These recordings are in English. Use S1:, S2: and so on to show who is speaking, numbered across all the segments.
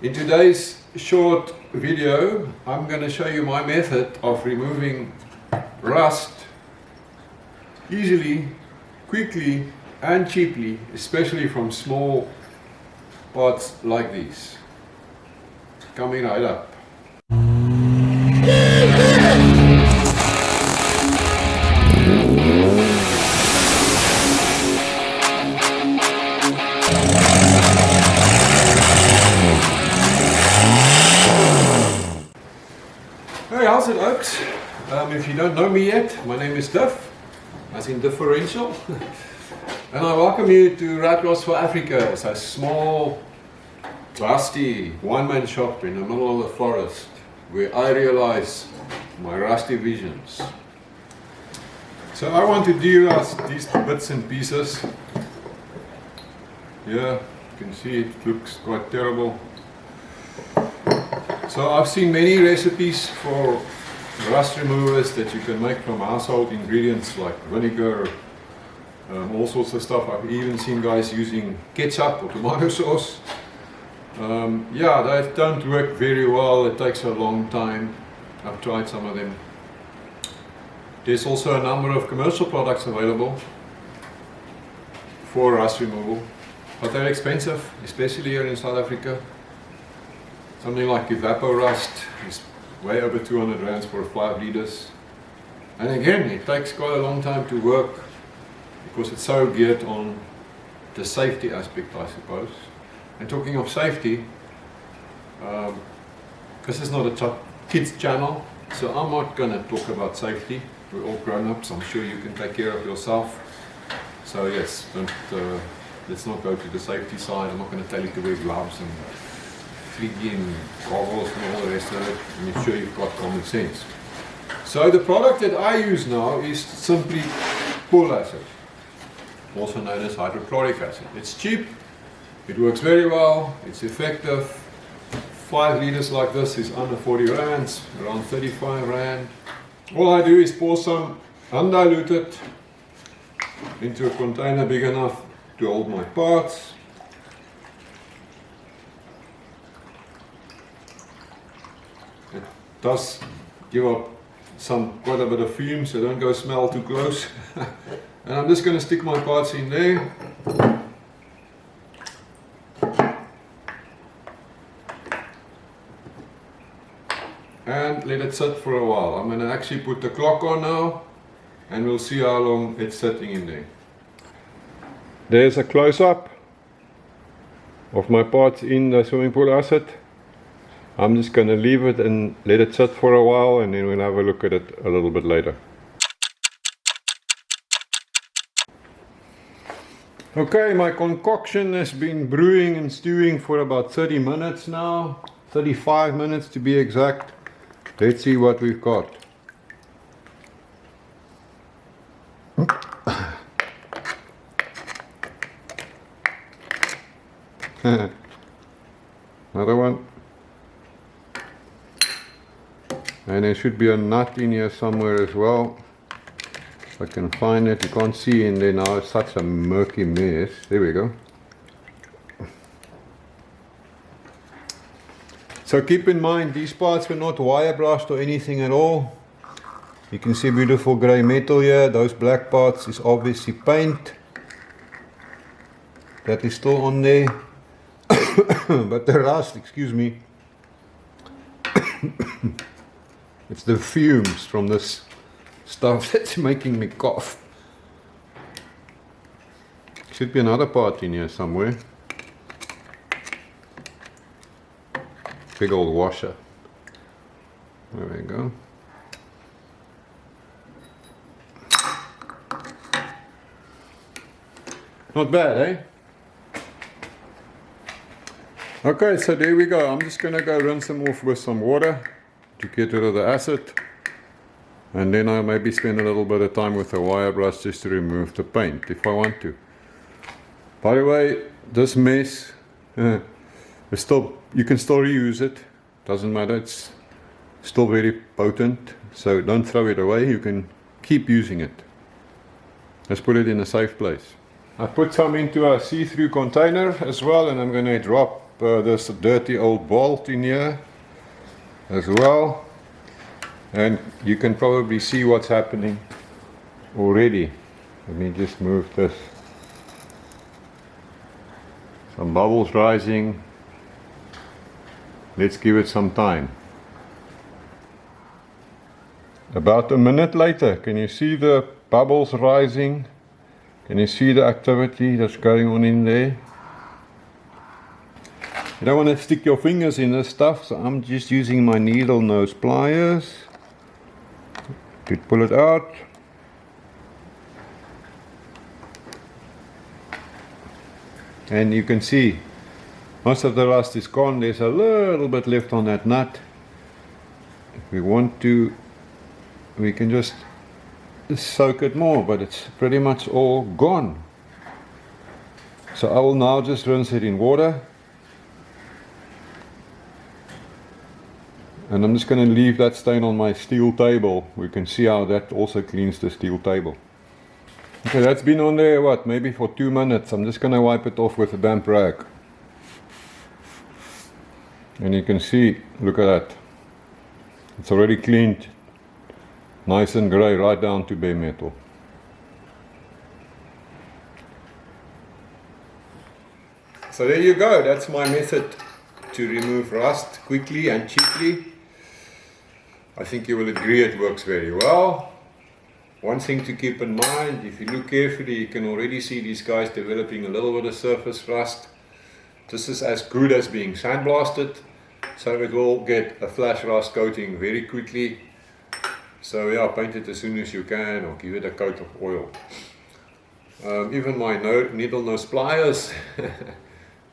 S1: In today's short video, I'm going to show you my method of removing rust easily, quickly and cheaply, especially from small parts like these. Coming right up. Hey, how's it, Oaks? If you don't know me yet, my name is Diff, as in differential, and I welcome you to Hydrochloric for Africa. It's a small, dusty one-man shop in the middle of the forest where I realize my rusty visions. So I want to de-rust these bits and pieces. Yeah, you can see it looks quite terrible. So I've seen many recipes for rust removers that you can make from household ingredients like vinegar, all sorts of stuff. I've even seen guys using ketchup or tomato sauce. Yeah, they don't work very well. It takes a long time. I've tried some of them. There's also a number of commercial products available for rust removal, but they're expensive, especially here in South Africa. Something like Evapo-Rust is way over 200 rands for 5 liters. And again, it takes quite a long time to work because it's so geared on the safety aspect, I suppose. And talking of safety, because it's not a kids channel, so I'm not going to talk about safety. We're all grown-ups, I'm sure you can take care of yourself. So yes, let's not go to the safety side. I'm not going to tell you to wear gloves and 3D and goggles and all the rest of it. I'm sure you've got common sense. So the product that I use now is simply pool acid, also known as hydrochloric acid. It's cheap, it works very well, it's effective. 5 liters like this is under 40 rands, around 35 rand. All I do is pour some undiluted into a container big enough to hold my parts. It does give up quite a bit of fume, so don't go smell too close. And I'm just going to stick my parts in there. And let it sit for a while. I'm going to actually put the clock on now and we'll see how long it's sitting in there. There's a close-up of my parts in the swimming pool acid. I'm just going to leave it and let it sit for a while, and then we'll have a look at it a little bit later. Okay, my concoction has been brewing and stewing for about 30 minutes now, 35 minutes to be exact. Let's see what we've got. Another one. And there should be a nut in here somewhere as well. If I can find it. You can't see in there now, it's such a murky mess. There we go. So keep in mind, these parts were not wire brushed or anything at all. You can see beautiful grey metal here. Those black parts is obviously paint. That is still on there. But the rust, excuse me, it's the fumes from this stuff that's making me cough. Should be another part in here somewhere. Big old washer. There we go. Not bad, eh? Okay, so there we go. I'm just going to go rinse them off with some water to get rid of the acid. And then I'll maybe spend a little bit of time with a wire brush just to remove the paint if I want to. By the way, this mess, you can still reuse it. Doesn't matter, it's still very potent. So don't throw it away, you can keep using it. Let's put it in a safe place. I put some into a see-through container as well, and I'm going to drop this dirty old bolt in here as well, and you can probably see what's happening already. Let me just move this. Some bubbles rising. Let's give it some time. About a minute later, can you see the bubbles rising? Can you see the activity that's going on in there? You don't want to stick your fingers in this stuff, so I'm just using my needle nose pliers to pull it out. And you can see most of the rust is gone. There's a little bit left on that nut. If we want to, we can just soak it more, but it's pretty much all gone. So I will now just rinse it in water. And I'm just going to leave that stain on my steel table. We can see how that also cleans the steel table. Okay, that's been on there, what, maybe for 2 minutes. I'm just going to wipe it off with a damp rag. And you can see, look at that. It's already cleaned. Nice and grey, right down to bare metal. So there you go. That's my method to remove rust quickly and cheaply. I think you will agree it works very well. One thing to keep in mind, if you look carefully, you can already see these guys developing a little bit of surface rust. This is as good as being sandblasted, so it will get a flash rust coating very quickly. So yeah, paint it as soon as you can, or give it a coat of oil. Even my needle nose pliers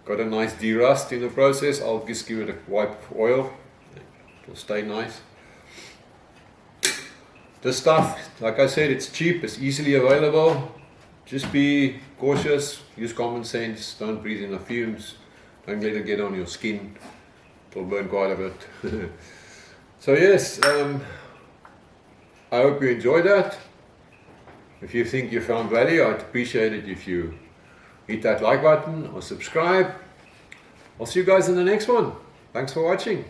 S1: got a nice de-rust in the process. I'll just give it a wipe of oil. It will stay nice. This stuff, like I said, it's cheap, it's easily available. Just be cautious, use common sense, don't breathe in the fumes, don't let it get on your skin. It will burn quite a bit. So yes, I hope you enjoyed that. If you think you found value, I'd appreciate it if you hit that like button or subscribe. I'll see you guys in the next one. Thanks for watching.